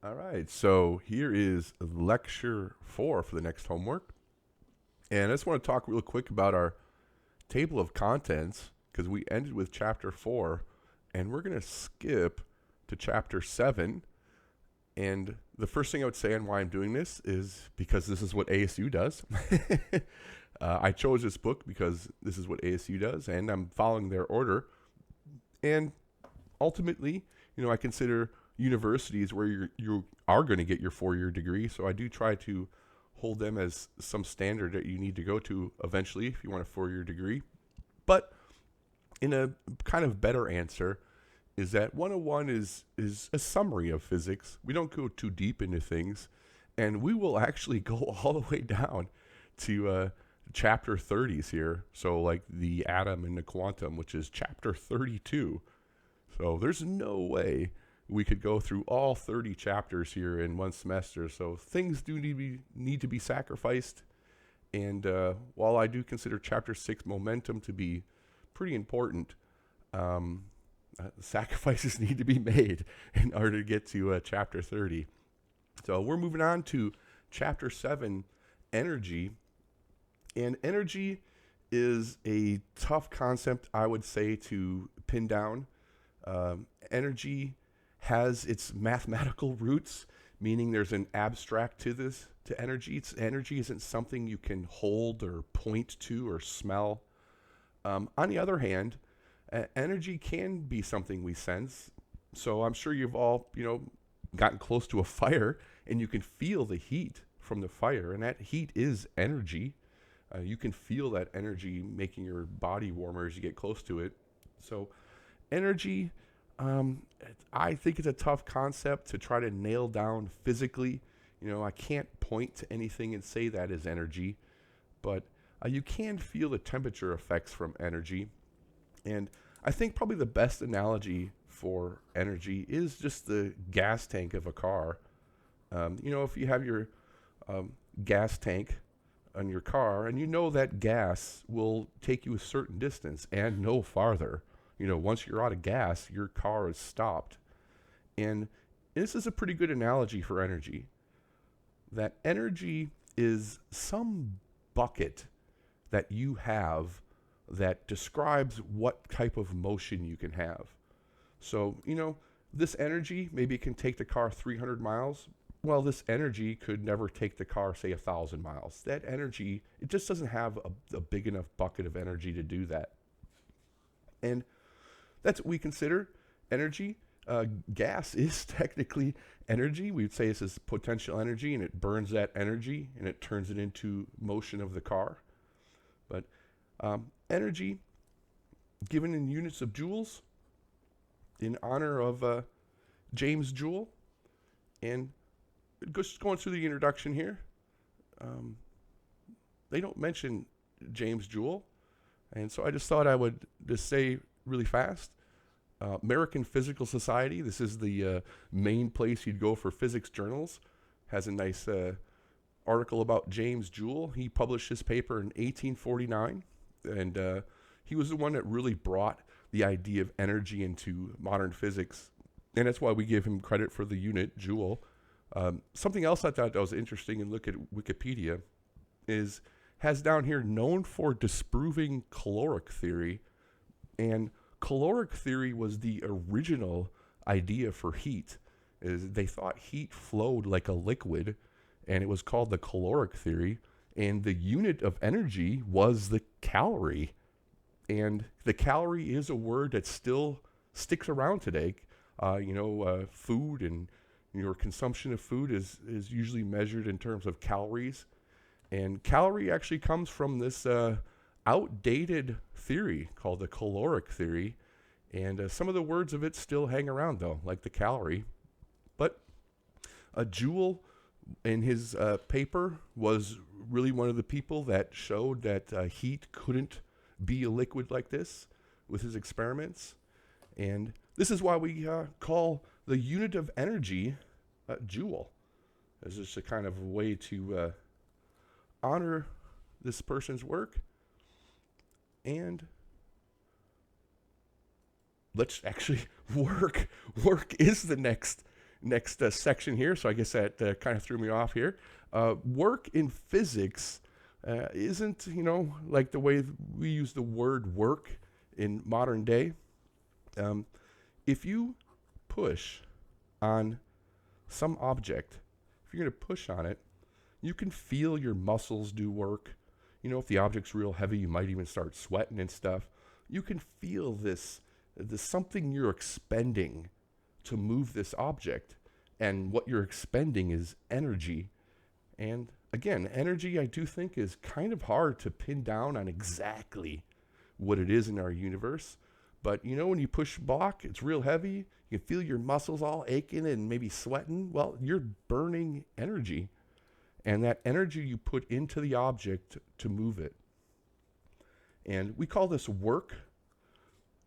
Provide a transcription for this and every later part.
All right, so here is lecture 4 for the next homework. And I just want to talk real quick about our table of contents because we ended with chapter 4 and we're going to skip to chapter 7. And the first thing I would say on why I'm doing this is because this is what ASU does. I chose this book because this is what ASU does, and I'm following their order. And ultimately, I consider universities where you are going to get your 4 year degree. So I do try to hold them as some standard that you need to go to eventually if you want a 4 year degree. But in a kind of better answer is that 101 is a summary of physics. We don't go too deep into things, and we will actually go all the way down to chapter 30s here. So like the atom and the quantum, which is chapter 32. So there's no way we could go through all 30 chapters here in one semester. So things do need to be sacrificed. And while I do consider chapter 6 momentum to be pretty important, sacrifices need to be made in order to get to chapter 30. So we're moving on to chapter 7, energy. And energy is a tough concept, I would say, to pin down. Energy has its mathematical roots, meaning there's an abstract to energy. Energy isn't something you can hold or point to or smell. On the other hand, energy can be something we sense. So I'm sure you've all, gotten close to a fire and you can feel the heat from the fire, and that heat is energy. You can feel that energy making your body warmer as you get close to it. So energy, I think it's a tough concept to try to nail down physically. I can't point to anything and say that is energy, but you can feel the temperature effects from energy. And I think probably the best analogy for energy is just the gas tank of a car. If you have your gas tank on your car and you know that gas will take you a certain distance and no farther, once you're out of gas, your car is stopped. And this is a pretty good analogy for energy. That energy is some bucket that you have that describes what type of motion you can have. So, this energy, maybe it can take the car 300 miles. Well, this energy could never take the car, say, 1,000 miles. That energy, it just doesn't have a big enough bucket of energy to do that. And that's what we consider energy. Gas is technically energy. We'd say this is potential energy, and it burns that energy and it turns it into motion of the car. But energy, given in units of joules, in honor of James Joule. And just going through the introduction here, they don't mention James Joule. And so I just thought I would just say really fast, American Physical Society, this is the main place you'd go for physics journals, has a nice article about James Joule. He published his paper in 1849, and he was the one that really brought the idea of energy into modern physics, and that's why we give him credit for the unit, Joule. Something else I thought that was interesting, and look at Wikipedia, has down here known for disproving caloric theory, and caloric theory was the original idea for heat. They thought heat flowed like a liquid, and it was called the caloric theory, and the unit of energy was the calorie. And the calorie is a word that still sticks around today. Food and your consumption of food is usually measured in terms of calories. And calorie actually comes from this outdated theory called the caloric theory. And some of the words of it still hang around, though, like the calorie. But Joule, in his paper, was really one of the people that showed that heat couldn't be a liquid like this with his experiments. And this is why we call the unit of energy joule. It's just a kind of way to honor this person's work. And let's actually work. Work is the next next section here. So I guess that kind of threw me off here. Work in physics isn't, like the way we use the word work in modern day. If you push on some object, if you're going to push on it, you can feel your muscles do work. If the object's real heavy, you might even start sweating and stuff. You can feel this something you're expending to move this object. And what you're expending is energy. And again, energy I do think is kind of hard to pin down on exactly what it is in our universe. But when you push a block, it's real heavy. You can feel your muscles all aching and maybe sweating. Well, you're burning energy. And that energy you put into the object to move it. And we call this work.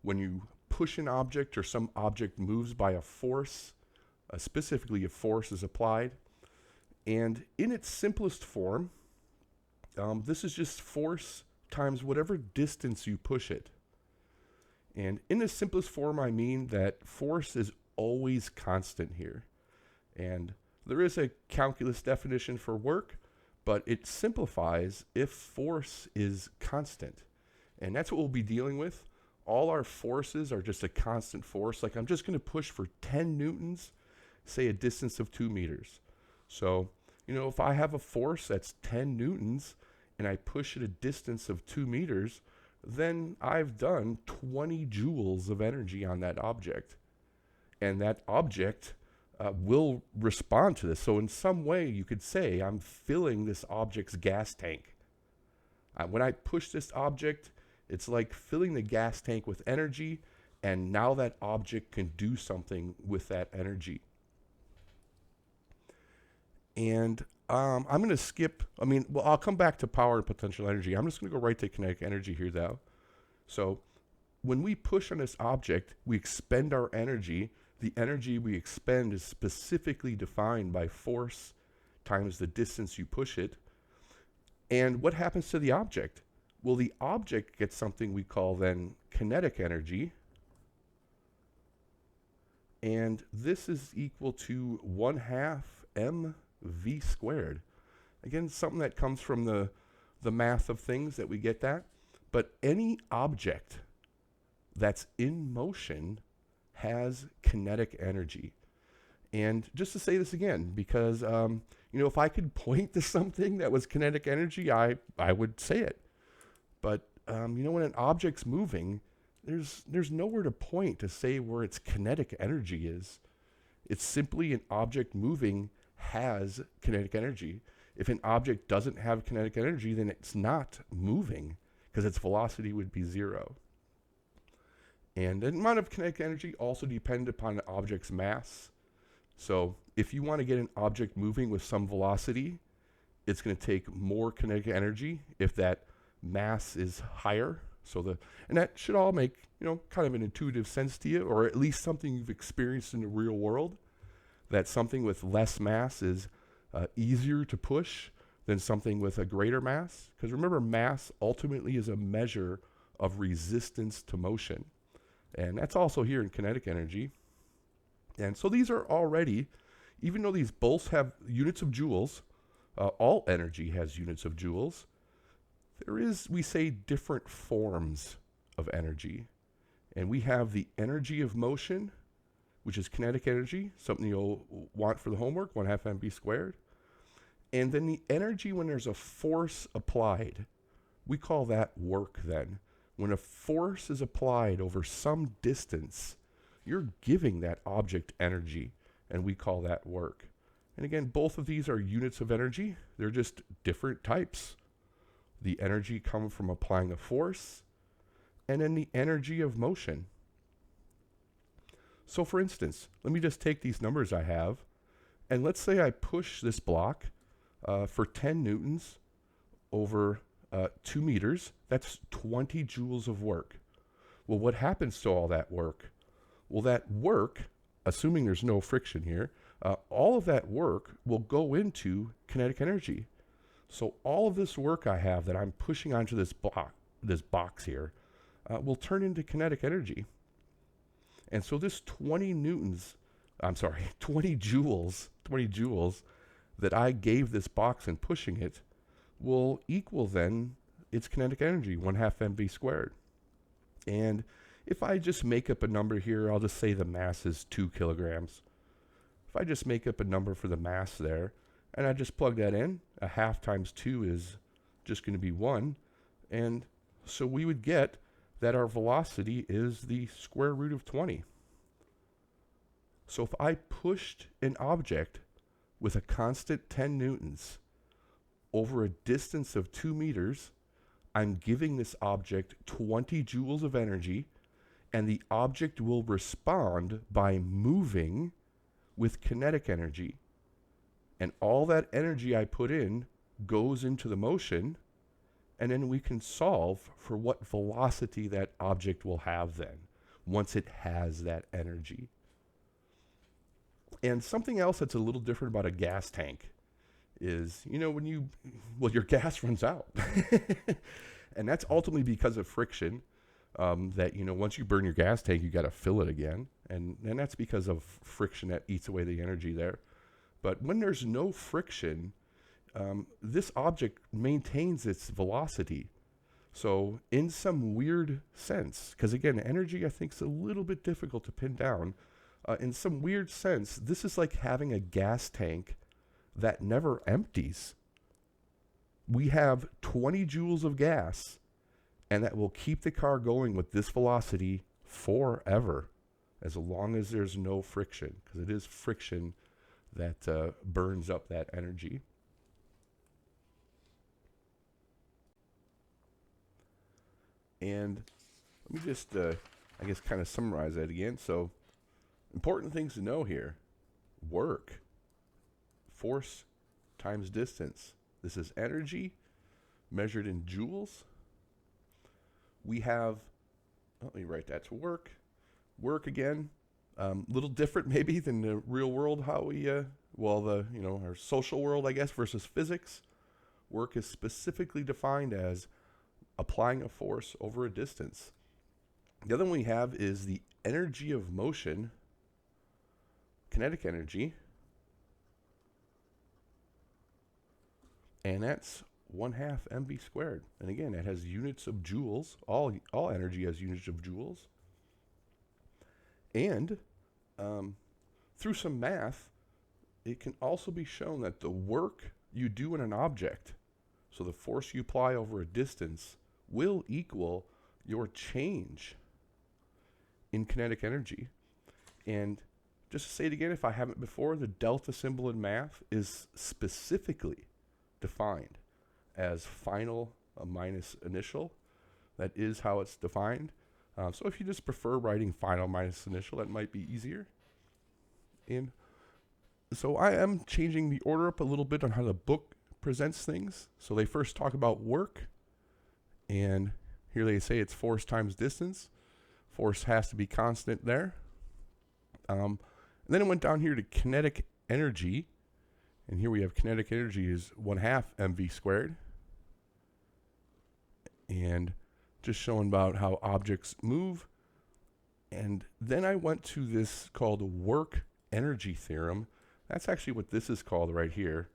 When you push an object or some object moves by a force, specifically a force is applied. And in its simplest form, this is just force times whatever distance you push it. And in the simplest form, I mean that force is always constant here. And there is a calculus definition for work, but it simplifies if force is constant. And that's what we'll be dealing with. All our forces are just a constant force. Like I'm just going to push for 10 newtons, say a distance of 2 meters. So, if I have a force that's 10 newtons and I push at a distance of 2 meters, then I've done 20 joules of energy on that object. And that object will respond to this. So in some way, you could say I'm filling this object's gas tank. When I push this object, it's like filling the gas tank with energy, and now that object can do something with that energy. And I'm going to skip, I'll come back to power and potential energy. I'm just going to go right to kinetic energy here, though. So when we push on this object, we expend our energy. The energy we expend is specifically defined by force times the distance you push it. And what happens to the object? Well, the object gets something we call then kinetic energy. And this is equal to 1/2 mv squared. Again, something that comes from the math of things that we get that. But any object that's in motion has kinetic energy. And just to say this again, because, if I could point to something that was kinetic energy, I would say it. But, when an object's moving, there's nowhere to point to say where its kinetic energy is. It's simply an object moving has kinetic energy. If an object doesn't have kinetic energy, then it's not moving because its velocity would be 0. And the amount of kinetic energy also depends upon the object's mass. So if you want to get an object moving with some velocity, it's going to take more kinetic energy if that mass is higher. And that should all make, kind of an intuitive sense to you, or at least something you've experienced in the real world, that something with less mass is easier to push than something with a greater mass. Because remember, mass ultimately is a measure of resistance to motion. And that's also here in kinetic energy. And so these are already, even though these both have units of joules, all energy has units of joules, there is, we say, different forms of energy. And we have the energy of motion, which is kinetic energy, something you'll want for the homework, 1/2 mv squared. And then the energy when there's a force applied, we call that work then. When a force is applied over some distance, you're giving that object energy, and we call that work. And again, both of these are units of energy. They're just different types. The energy comes from applying a force, and then the energy of motion. So for instance, let me just take these numbers I have, and let's say I push this block for 10 newtons over 2 meters. That's 20 joules of work. Well, what happens to all that work? Well, that work, assuming there's no friction here, all of that work will go into kinetic energy. So all of this work I have that I'm pushing onto this box here, will turn into kinetic energy. And so this 20 newtons I'm sorry, 20 joules that I gave this box in pushing it will equal then its kinetic energy, 1/2 mv squared. And if I just make up a number here, I'll just say the mass is 2 kilograms. If I just make up a number for the mass there, and I just plug that in, 1/2 times 2 is just going to be 1. And so we would get that our velocity is the square root of 20. So if I pushed an object with a constant 10 newtons over a distance of 2 meters, I'm giving this object 20 joules of energy, and the object will respond by moving with kinetic energy. And all that energy I put in goes into the motion, and then we can solve for what velocity that object will have then, once it has that energy. And something else that's a little different about a gas tank is, when your gas runs out. And that's ultimately because of friction, that, once you burn your gas tank, you got to fill it again. And that's because of friction that eats away the energy there. But when there's no friction, this object maintains its velocity. So in some weird sense, because again, energy I think is a little bit difficult to pin down, in some weird sense, this is like having a gas tank that never empties. We have 20 joules of gas, and that will keep the car going with this velocity forever, as long as there's no friction, because it is friction that burns up that energy. And let me just, I guess, kind of summarize that again. So, important things to know here. Work. Force times distance. This is energy measured in joules. We have, let me write that to work. Work again, little different maybe than the real world, how we, our social world, I guess, versus physics. Work is specifically defined as applying a force over a distance. The other one we have is the energy of motion, kinetic energy, and that's 1/2 mv squared. And again, that has units of joules. All energy has units of joules. And through some math, it can also be shown that the work you do in an object, so the force you apply over a distance, will equal your change in kinetic energy. And just to say it again, if I haven't before, the delta symbol in math is specifically defined as final minus initial. That is how it's defined. So if you just prefer writing final minus initial, that might be easier. And so I am changing the order up a little bit on how the book presents things. So they first talk about work, and here they say it's force times distance. Force has to be constant there. And then it went down here to kinetic energy, and here we have kinetic energy is 1/2 mv squared. And just showing about how objects move. And then I went to this called work energy theorem. That's actually what this is called right here.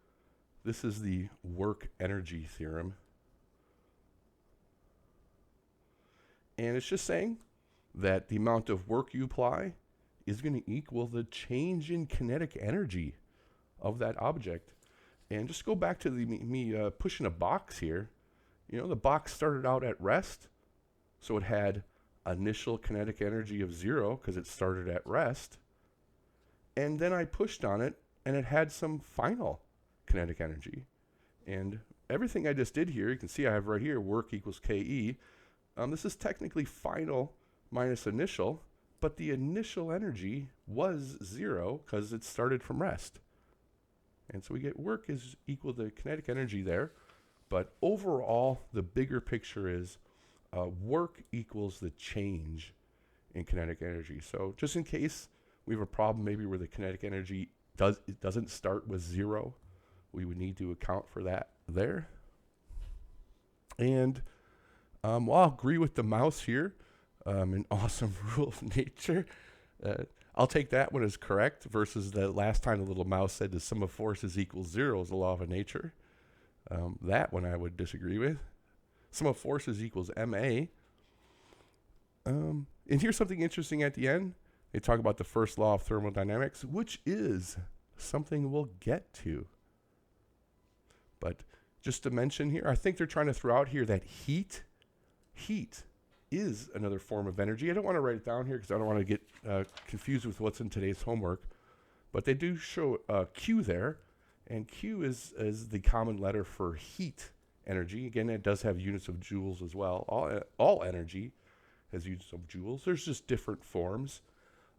This is the work energy theorem. And it's just saying that the amount of work you apply is going to equal the change in kinetic energy of that object. And just go back to me pushing a box here. The box started out at rest, so it had initial kinetic energy of 0 because it started at rest. And then I pushed on it, and it had some final kinetic energy. And everything I just did here, you can see I have right here, work equals KE. This is technically final minus initial, but the initial energy was 0 because it started from rest. And so we get work is equal to kinetic energy there. But overall, the bigger picture is work equals the change in kinetic energy. So just in case we have a problem maybe where the kinetic energy doesn't start with 0, we would need to account for that there. And I'll agree with the mouse here, an awesome rule of nature. I'll take that one as correct versus the last time the little mouse said the sum of forces equals zero is the law of nature. That one I would disagree with. Sum of forces equals ma. And here's something interesting at the end. They talk about the first law of thermodynamics, which is something we'll get to. But just to mention here, I think they're trying to throw out here that heat is another form of energy. I don't want to write it down here because I don't want to get confused with what's in today's homework. But they do show Q there, and Q is the common letter for heat energy. Again, it does have units of joules as well. All energy has units of joules. There's just different forms.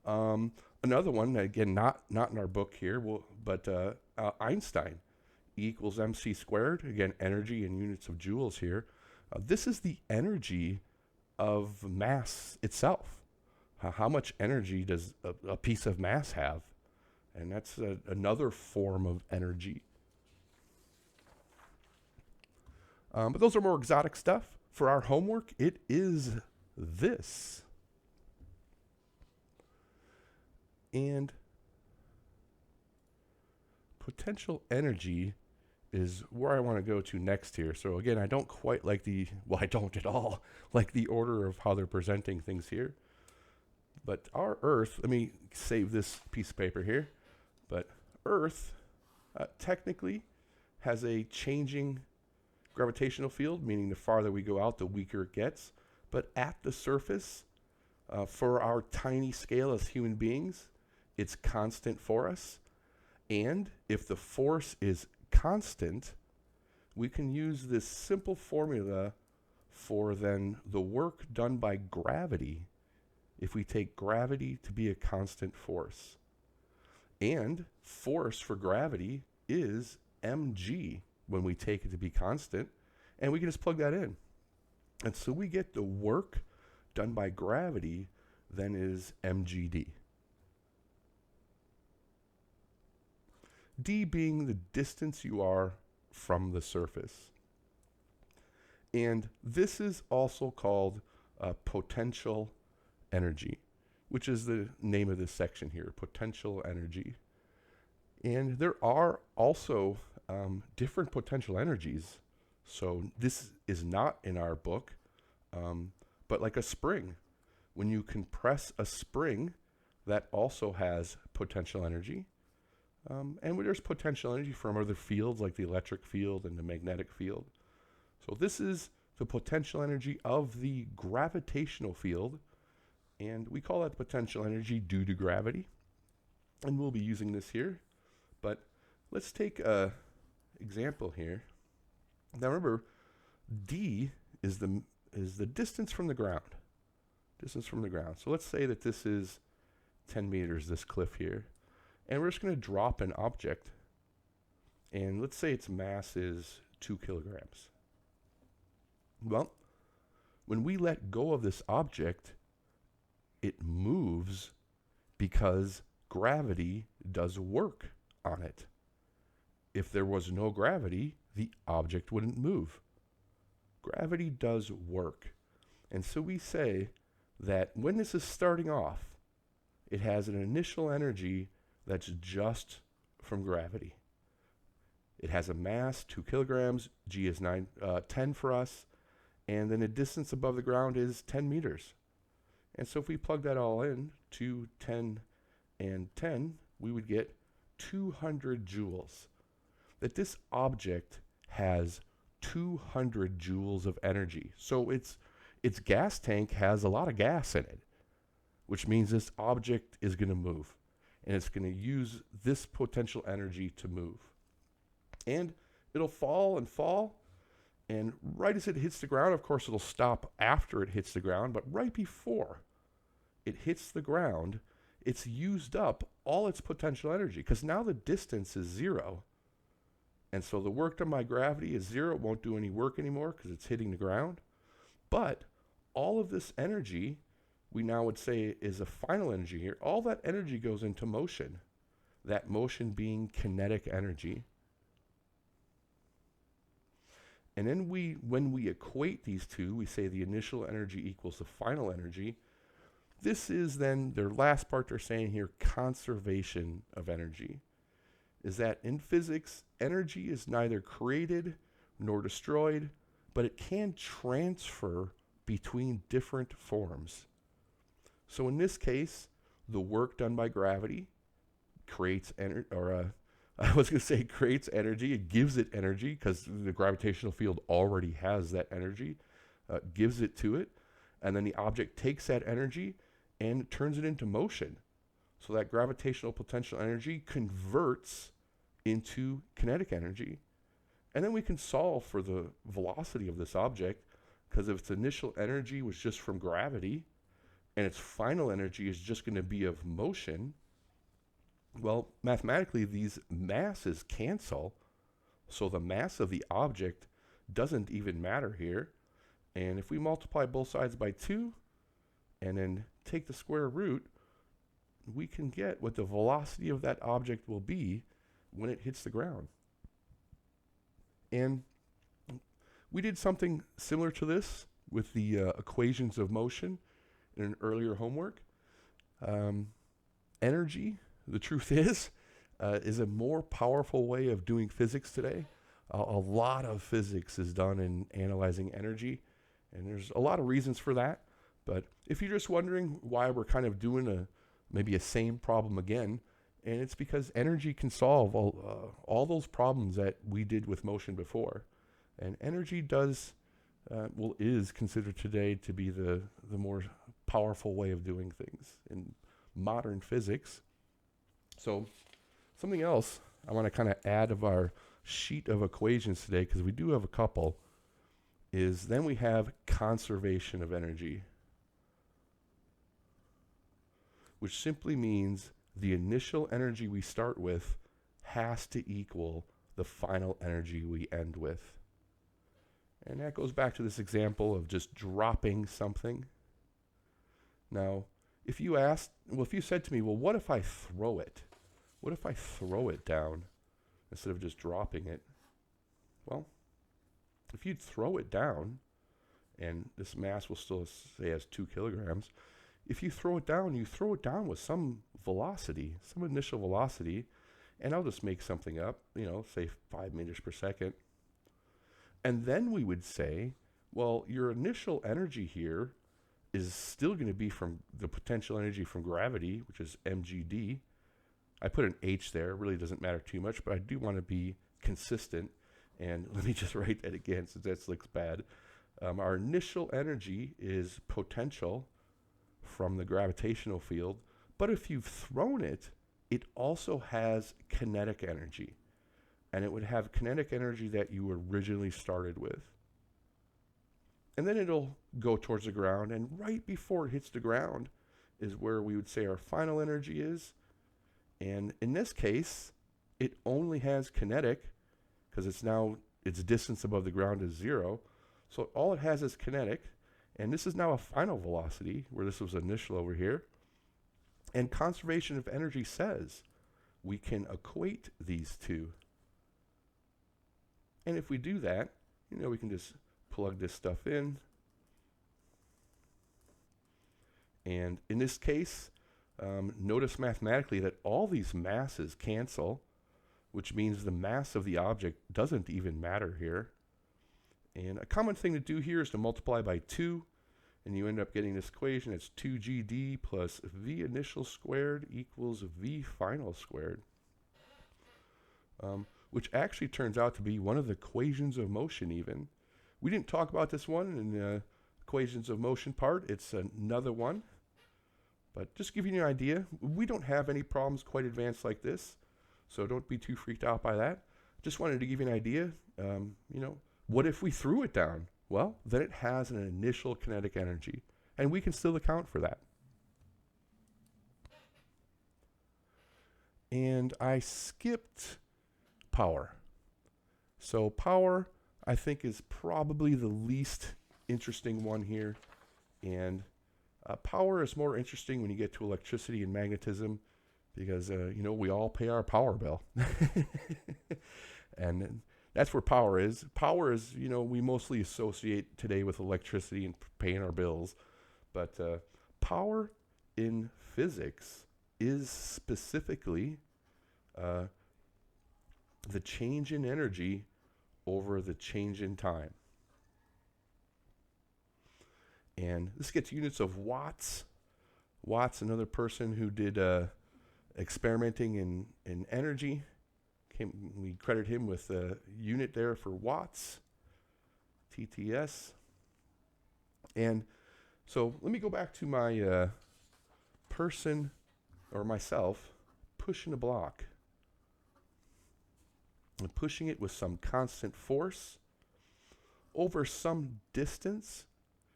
Another one, again, not in our book here, but Einstein, E equals mc squared. Again, energy in units of joules here. This is the energy of mass itself. How much energy does a piece of mass have? And that's another form of energy. But those are more exotic stuff. For our homework, it is this. And potential energy is where I want to go to next here. So again, I don't quite like I don't at all like the order of how they're presenting things here. But our Earth, let me save this piece of paper here. But Earth technically has a changing gravitational field, meaning the farther we go out, the weaker it gets. But at the surface, for our tiny scale as human beings, it's constant for us. And if the force is constant, we can use this simple formula for then the work done by gravity if we take gravity to be a constant force. And force for gravity is mg when we take it to be constant, and we can just plug that in. And so we get the work done by gravity then is mgd. D being the distance you are from the surface. And this is also called potential energy, which is the name of this section here, potential energy. And there are also different potential energies. So this is not in our book, but like a spring. When you compress a spring, that also has potential energy. And there's potential energy from other fields like the electric field and the magnetic field. So this is the potential energy of the gravitational field, and we call that potential energy due to gravity. And we'll be using this here. But let's take an example here. Now remember, D is the distance from the ground. Distance from the ground. So let's say that this is 10 meters, this cliff here. And we're just going to drop an object. And let's say its mass is 2 kilograms. Well, when we let go of this object, it moves because gravity does work on it. If there was no gravity, the object wouldn't move. Gravity does work. And so we say that when this is starting off, it has an initial energy that's just from gravity. It has a mass, 2 kilograms, G is 10 for us, and then a distance above the ground is 10 meters. And so if we plug that all in, 2, 10, and 10, we would get 200 joules. That this object has 200 joules of energy. So its gas tank has a lot of gas in it, which means this object is going to move. And it's going to use this potential energy to move. And it'll fall and fall. And right as it hits the ground, of course, it'll stop after it hits the ground. But right before it hits the ground, it's used up all its potential energy. Because now the distance is 0. And so the work done by gravity is 0. It won't do any work anymore because it's hitting the ground. But all of this energy, we now would say is a final energy here. All that energy goes into motion. That motion being kinetic energy. And then when we equate these two, we say the initial energy equals the final energy. this is then their last part they're saying here, conservation of energy. Is that in physics, energy is neither created nor destroyed, but it can transfer between different forms. So in this case, the work done by gravity creates energy, I was going to say creates energy. It gives it energy because the gravitational field already has that energy, gives it to it. And then the object takes that energy and turns it into motion. So that gravitational potential energy converts into kinetic energy. And then we can solve for the velocity of this object, because if its initial energy was just from gravity and its final energy is just going to be of motion, well, mathematically, these masses cancel. So the mass of the object doesn't even matter here. And if we multiply both sides by 2 and then take the square root, we can get what the velocity of that object will be when it hits the ground. And we did something similar to this with the equations of motion in an earlier homework. Energy, the truth is a more powerful way of doing physics today. A lot of physics is done in analyzing energy, and there's a lot of reasons for that. But if you're just wondering why we're kind of doing maybe a same problem again, and it's because energy can solve all those problems that we did with motion before. And energy is considered today to be the more powerful way of doing things in modern physics. So something else I want to kind of add of our sheet of equations today, because we do have a couple, is then we have conservation of energy, which simply means the initial energy we start with has to equal the final energy we end with. And that goes back to this example of just dropping something. Now, if you said to me, well, what if I throw it? What if I throw it down instead of just dropping it? Well, if you'd throw it down, and this mass will still say has 2 kilograms, if you throw it down with some velocity, some initial velocity, and I'll just make something up, say 5 meters per second. And then we would say, well, your initial energy here is still going to be from the potential energy from gravity, which is mgd. I put an h there. It really doesn't matter too much, but I do want to be consistent. And let me just write that again, since that looks bad. Our initial energy is potential from the gravitational field, but if you've thrown it, it also has kinetic energy, and it would have kinetic energy that you originally started with. And then it'll go towards the ground, and right before it hits the ground is where we would say our final energy is. And in this case, it only has kinetic, because its distance above the ground is 0. So all it has is kinetic. And this is now a final velocity, where this was initial over here. And conservation of energy says we can equate these two. And if we do that, we can just plug this stuff in. And in this case, notice mathematically that all these masses cancel, which means the mass of the object doesn't even matter here. And a common thing to do here is to multiply by 2, and you end up getting this equation. It's 2gd plus v initial squared equals v final squared, which actually turns out to be one of the equations of motion even. We didn't talk about this one in the equations of motion part. It's another one. But just giving you an idea, we don't have any problems quite advanced like this, so don't be too freaked out by that. Just wanted to give you an idea. What if we threw it down? Well, then it has an initial kinetic energy, and we can still account for that. And I skipped power. So power, I think, is probably the least interesting one here. And power is more interesting when you get to electricity and magnetism, because, we all pay our power bill. And that's where power is. Power is, we mostly associate today with electricity and paying our bills. But power in physics is specifically the change in energy over the change in time. And this gets units of watts. Watts, another person who did experimenting in energy. We credit him with a unit there for watts, TTS. And so let me go back to my person or myself pushing a block. I'm pushing it with some constant force over some distance.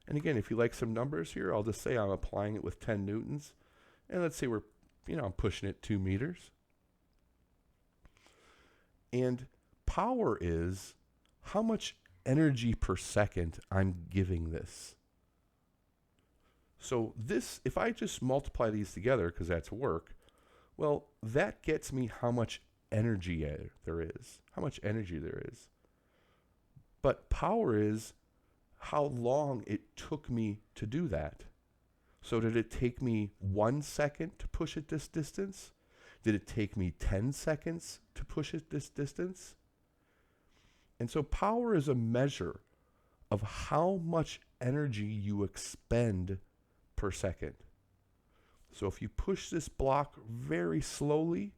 And again, if you like some numbers here, I'll just say I'm applying it with 10 newtons. And let's say I'm pushing it 2 meters. And power is how much energy per second I'm giving this. So this, if I just multiply these together, because that's work, well, that gets me how much energy there is. How much energy there is. But power is how long it took me to do that. So did it take me 1 second to push it this distance? Did it take me 10 seconds to push it this distance? And so power is a measure of how much energy you expend per second. So if you push this block very slowly,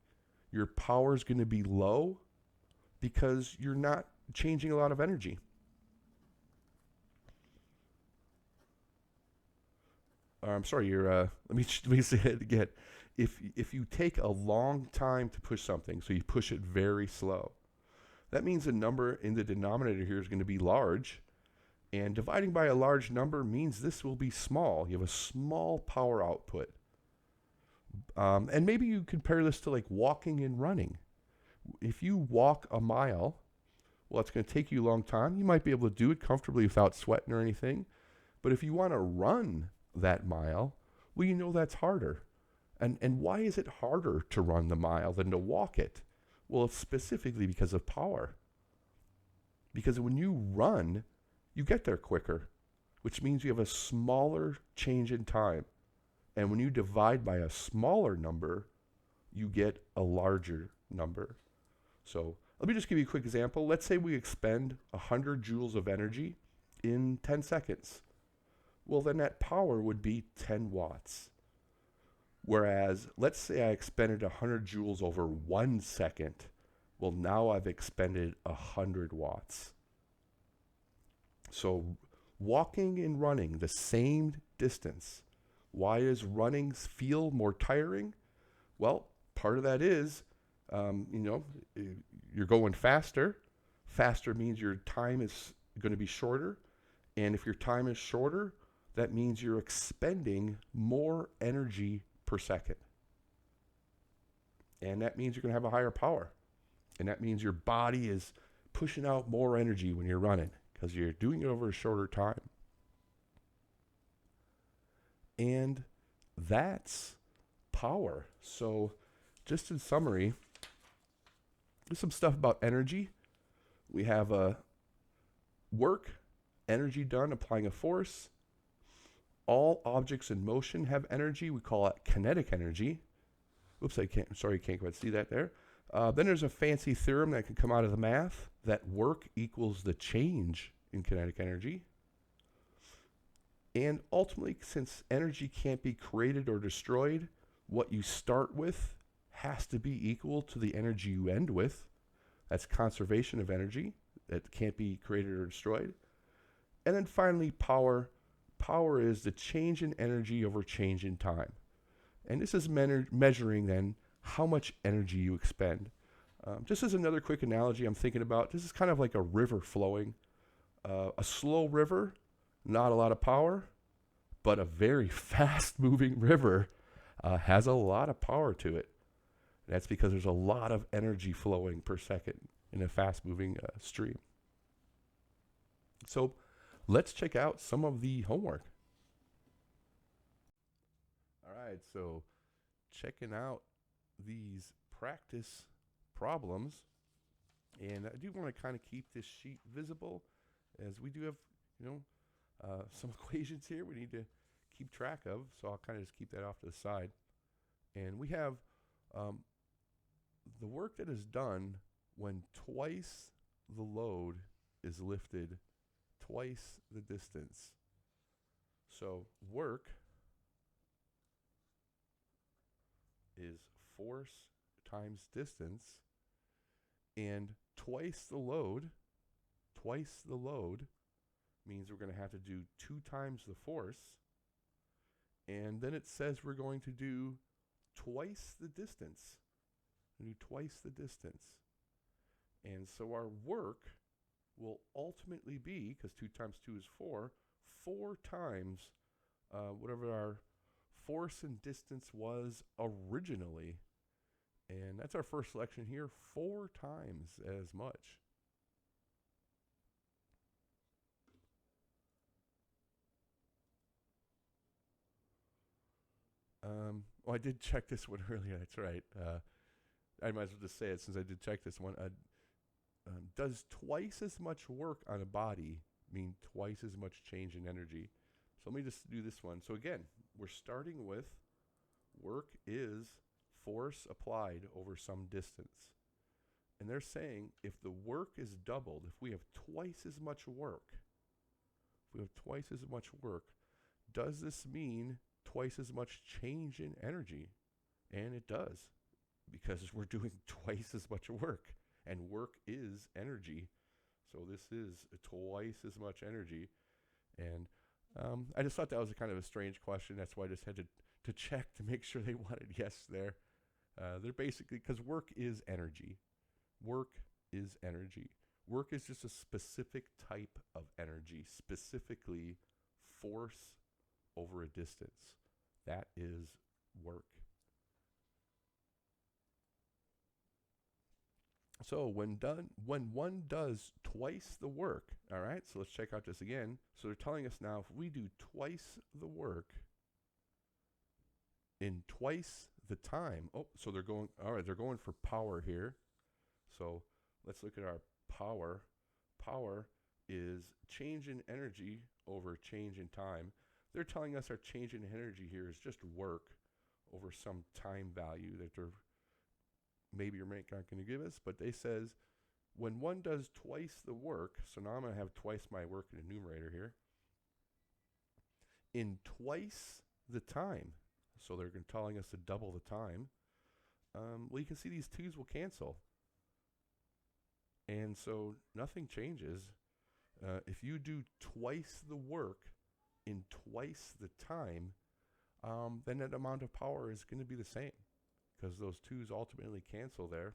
your power is going to be low because you're not changing a lot of energy. I'm sorry, let me say it again. If you take a long time to push something, so you push it very slow, that means the number in the denominator here is going to be large, and dividing by a large number means this will be small. You have a small power output. And maybe you compare this to like walking and running. If you walk a mile, well, it's going to take you a long time. You might be able to do it comfortably without sweating or anything. But if you want to run that mile, well, you know that's harder. And why is it harder to run the mile than to walk it? Well, it's specifically because of power. Because when you run, you get there quicker, which means you have a smaller change in time. And when you divide by a smaller number, you get a larger number. So let me just give you a quick example. Let's say we expend 100 joules of energy in 10 seconds. Well, then that power would be 10 watts. Whereas, let's say I expended 100 joules over 1 second. Well, now I've expended 100 watts. So walking and running the same distance. Why does running feel more tiring? Well, part of that is, you're going faster. Faster means your time is going to be shorter. And if your time is shorter, that means you're expending more energy per second. And that means you're going to have a higher power. And that means your body is pushing out more energy when you're running because you're doing it over a shorter time. And that's power. So just in summary, there's some stuff about energy. We have work, energy done, applying a force. All objects in motion have energy. We call it kinetic energy. Oops, you can't quite see that there. Then there's a fancy theorem that can come out of the math that work equals the change in kinetic energy. And ultimately, since energy can't be created or destroyed, what you start with has to be equal to the energy you end with. That's conservation of energy that can't be created or destroyed. And then finally, power. Power is the change in energy over change in time. And this is measuring then how much energy you expend. Just as another quick analogy I'm thinking about, this is kind of like a river flowing. A slow river, not a lot of power, but a very fast moving river has a lot of power to it. That's because there's a lot of energy flowing per second in a fast moving stream. So let's check out some of the homework. All right, so checking out these practice problems. And I do want to kind of keep this sheet visible as we do have, some equations here we need to keep track of, so I'll kind of just keep that off to the side. And we have the work that is done when twice the load is lifted twice the distance. So work is force times distance, and twice the load means we're going to have to do 2 times the force, and then it says we're going to do twice the distance. And so our work will ultimately be, because 2 times 2 is 4, 4 times whatever our force and distance was originally. And that's our first selection here, 4 times as much. I did check this one earlier, that's right. I might as well just say it since I did check this one. Does twice as much work on a body mean twice as much change in energy? So let me just do this one. So again, we're starting with work is force applied over some distance. And they're saying if the work is doubled, if we have twice as much work, does this mean twice as much change in energy? And it does, because we're doing twice as much work, and work is energy. So this is twice as much energy. And I just thought that was a kind of a strange question. That's why I just had to check to make sure they wanted yes there. They're basically, because work is energy. Work is just a specific type of energy, specifically force over a distance. That is work. So when one does twice the work, all right, so let's check out this again. So they're telling us now if we do twice the work in twice the time, so they're going, all right, they're going for power here. So let's look at our power. Power is change in energy over change in time. They're telling us our change in energy here is just work over some time value that they're maybe you're not going to give us, but they says when one does twice the work, so now I'm going to have twice my work in the numerator here, in twice the time, so they're telling us to double the time, well, you can see these 2's will cancel. And so nothing changes. If you do twice the work in twice the time, then that amount of power is going to be the same, because those 2's ultimately cancel there.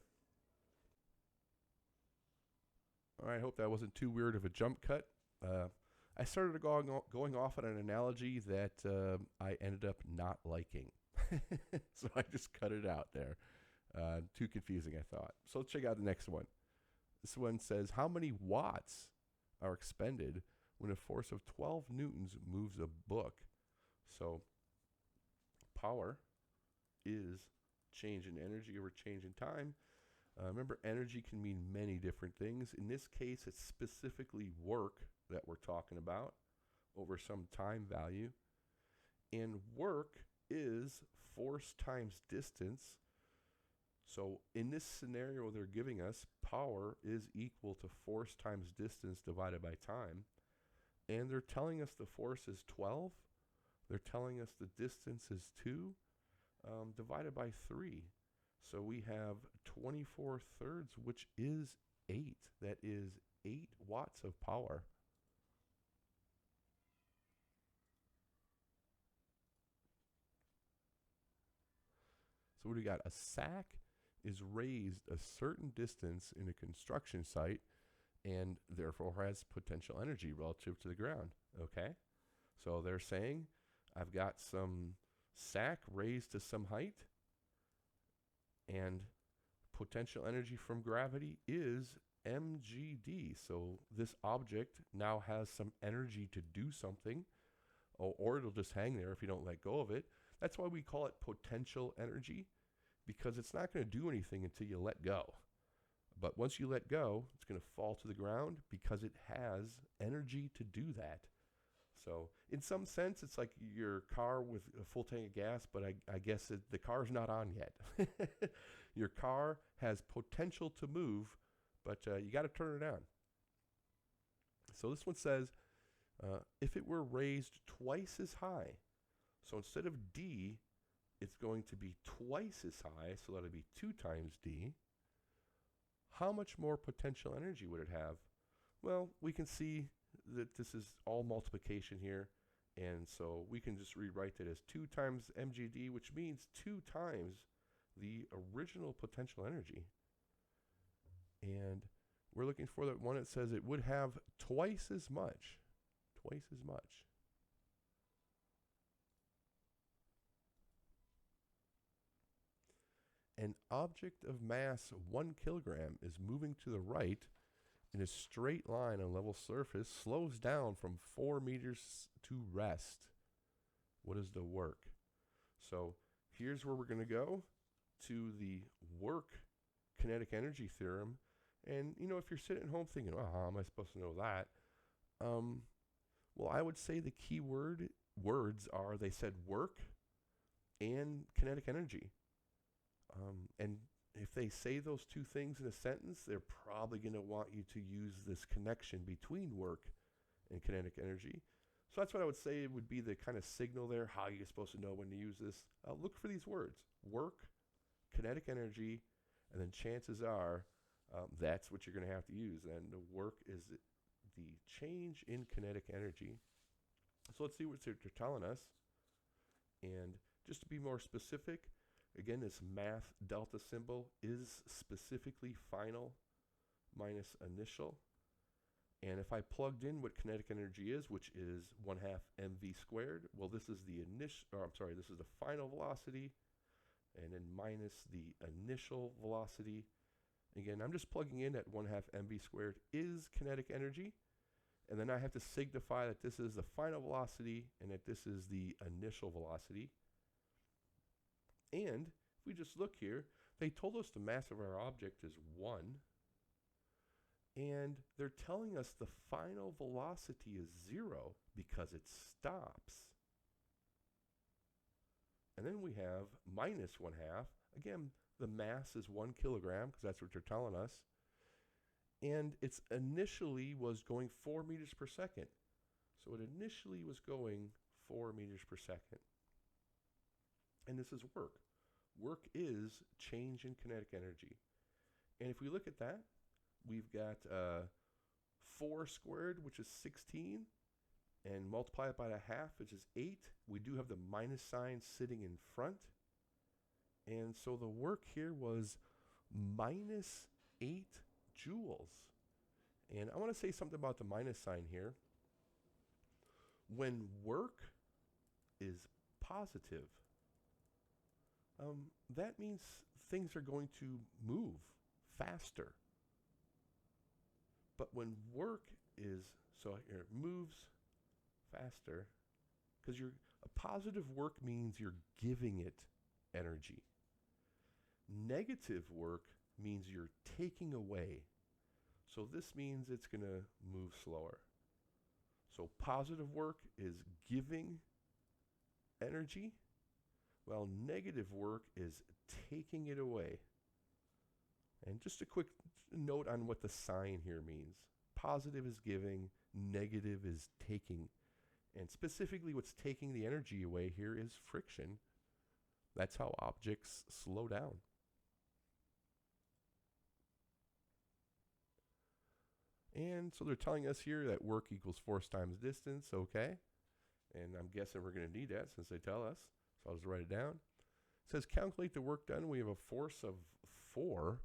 All right, I hope that wasn't too weird of a jump cut. I started going off on an analogy that I ended up not liking. So I just cut it out there. Too confusing, I thought. So let's check out the next one. This one says, how many watts are expended when a force of 12 newtons moves a book? So power is change in energy over change in time. Remember, energy can mean many different things. In this case, it's specifically work that we're talking about over some time value. And work is force times distance. So in this scenario they're giving us, power is equal to force times distance divided by time. And they're telling us the force is 12. They're telling us the distance is 2 divided by 3. So we have 24 thirds, which is 8. That is 8 watts of power. So what do we got? A sack is raised a certain distance in a construction site and therefore has potential energy relative to the ground. Okay? So they're saying I've got some sack raised to some height, and potential energy from gravity is mgd. So this object now has some energy to do something, or it'll just hang there if you don't let go of it. That's why we call it potential energy, because it's not going to do anything until you let go. But once you let go, it's going to fall to the ground because it has energy to do that. So in some sense, it's like your car with a full tank of gas, but I guess the car's not on yet. Your car has potential to move, but you got to turn it on. So this one says, if it were raised twice as high, so instead of D, it's going to be twice as high, so that'll be 2 times D. How much more potential energy would it have? Well, we can see that this is all multiplication here, and so we can just rewrite that as 2 times mgd, which means 2 times the original potential energy. And we're looking for that one that says it would have twice as much. Twice as much. An object of mass 1 kilogram is moving to the right in a straight line on level surface, slows down from 4 meters to rest. What is the work? So here's where we're going to go to the work kinetic energy theorem. And, you know, if you're sitting at home thinking, oh, how am I supposed to know that? Well, I would say the key words are, they said work and kinetic energy. And if they say those two things in a sentence, they're probably going to want you to use this connection between work and kinetic energy. So that's what I would say would be the kind of signal there, how you're supposed to know when to use this. Look for these words, work, kinetic energy, and then chances are that's what you're going to have to use. And the work is the change in kinetic energy. So let's see what they're telling us. And just to be more specific, again, this math delta symbol is specifically final minus initial. And if I plugged in what kinetic energy is, which is 1/2 mv squared, well, this is the this is the final velocity, and then minus the initial velocity. Again, I'm just plugging in at 1/2 mv squared is kinetic energy, and then I have to signify that this is the final velocity and that this is the initial velocity. And if we just look here, they told us the mass of our object is 1. And they're telling us the final velocity is 0 because it stops. And then we have minus 1/2. Again, the mass is 1 kilogram because that's what they're telling us. And it's initially was going 4 meters per second. So it initially was going 4 meters per second. And this is work. Work is change in kinetic energy. And if we look at that, we've got 4 squared, which is 16, and multiply it by 1/2, which is 8. We do have the minus sign sitting in front. And so the work here was minus 8 joules. And I want to say something about the minus sign here. When work is positive, that means things are going to move faster. But when work is, so here it moves faster, because a positive work means you're giving it energy. Negative work means you're taking away. So this means it's going to move slower. So positive work is giving energy, while negative work is taking it away. And just a quick note on what the sign here means. Positive is giving, negative is taking. And specifically what's taking the energy away here is friction. That's how objects slow down. And so they're telling us here that work equals force times distance, okay. And I'm guessing we're going to need that since they tell us. So I'll just write it down. It says calculate the work done. We have a force of 4.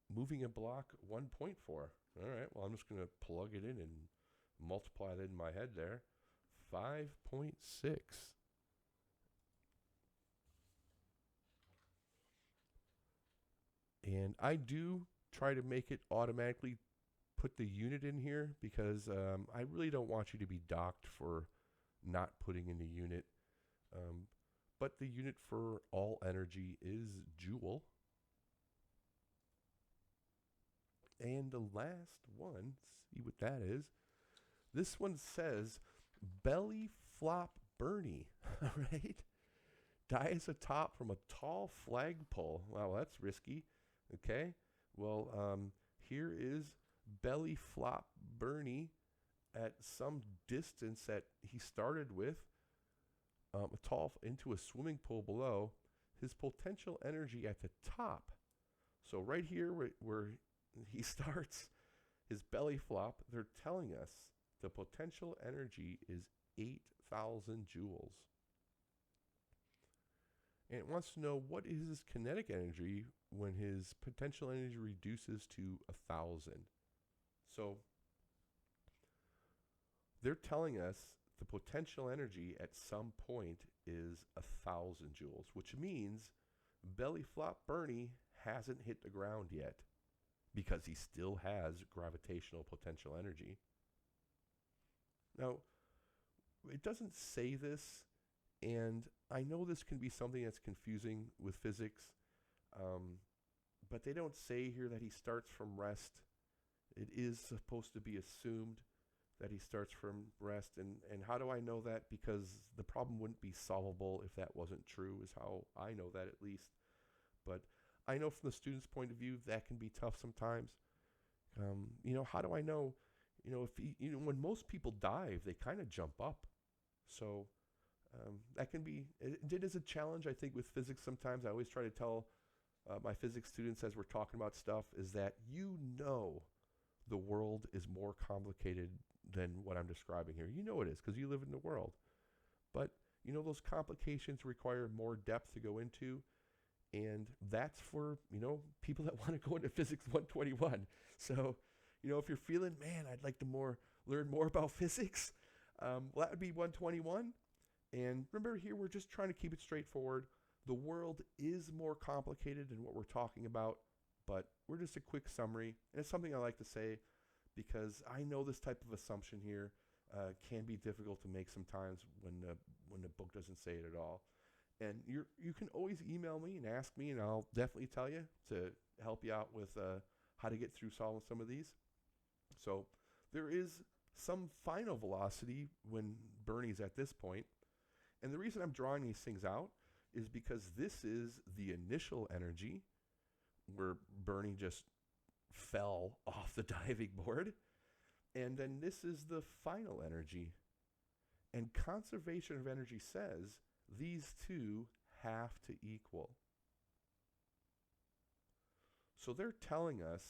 Moving a block 1.4. All right, well, I'm just going to plug it in and multiply that in my head there. 5.6. And I do try to make it automatically put the unit in here because I really don't want you to be docked for not putting in the unit. But the unit for all energy is joule. And the last one, see what that is. This one says Belly flop Bernie, all right? Dies atop from a tall flagpole. Wow, that's risky. Okay. Well, here is belly flop Bernie at some distance that he started with, a tall into a swimming pool below. His potential energy at the top. So right here where he starts his belly flop, they're telling us the potential energy is 8,000 joules. And it wants to know what is his kinetic energy when his potential energy reduces to 1,000. So they're telling us the potential energy at some point is 1,000 joules, which means belly flop Bernie hasn't hit the ground yet because he still has gravitational potential energy. Now, it doesn't say this, and I know this can be something that's confusing with physics, but they don't say here that he starts from rest. It is supposed to be assumed that he starts from rest. And how do I know that? Because the problem wouldn't be solvable if that wasn't true, is how I know that at least. But I know from the student's point of view, that can be tough sometimes. How do I know? If when most people dive, they kind of jump up. So that can be, it is a challenge, I think, with physics sometimes. I always try to tell my physics students as we're talking about stuff is that the world is more complicated than what I'm describing here. You know it is because you live in the world. But, those complications require more depth to go into. And that's for, people that want to go into Physics 121. So, if you're feeling, man, I'd like to learn more about physics, well, that would be 121. And remember here, we're just trying to keep it straightforward. The world is more complicated than what we're talking about, but we're just a quick summary. And it's something I like to say because I know this type of assumption here can be difficult to make sometimes when the book doesn't say it at all. And you can always email me and ask me, and I'll definitely tell you to help you out with how to get through solving some of these. So there is some final velocity when Bernie's at this point. And the reason I'm drawing these things out is because this is the initial energy where Bernie just fell off the diving board. And then this is the final energy. And conservation of energy says these two have to equal. So they're telling us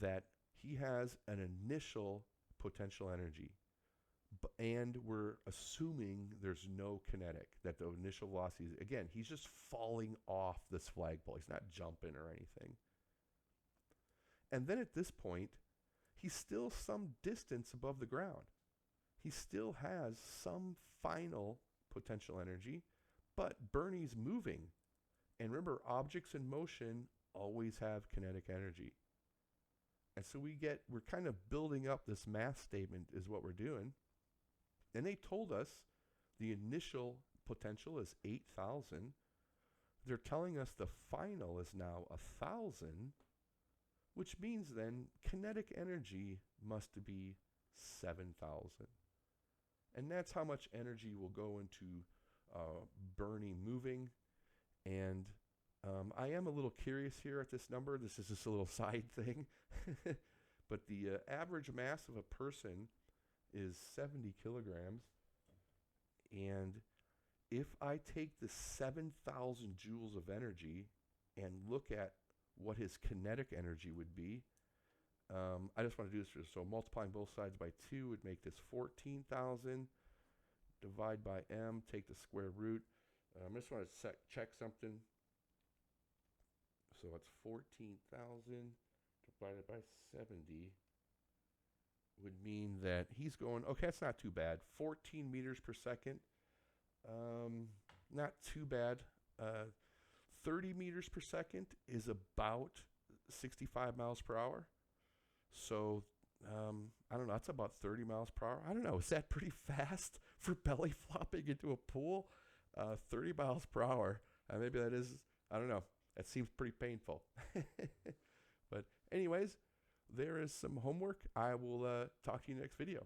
that he has an initial potential energy. And we're assuming there's no kinetic, that the initial velocity is, again, he's just falling off this flagpole. He's not jumping or anything. And then at this point, he's still some distance above the ground. He still has some final potential energy, but Bernie's moving. And remember, objects in motion always have kinetic energy. And so we're kind of building up this math statement is what we're doing. And they told us the initial potential is 8,000. They're telling us the final is now 1,000, which means then kinetic energy must be 7,000. And that's how much energy will go into Bernie moving. And I am a little curious here at this number. This is just a little side thing. But the average mass of a person is 70 kilograms. And if I take the 7,000 joules of energy and look at what his kinetic energy would be, I just want to do this. So multiplying both sides by 2 would make this 14,000. Divide by m, take the square root. I just want to check something. So it's 14,000 divided by 70 would mean that he's going, okay, that's not too bad. 14 meters per second. Not too bad. 30 meters per second is about 65 miles per hour. So, I don't know, that's about 30 miles per hour. I don't know, is that pretty fast for belly flopping into a pool? 30 miles per hour. Maybe that is, I don't know. That seems pretty painful. But anyways, there is some homework. I will talk to you next video.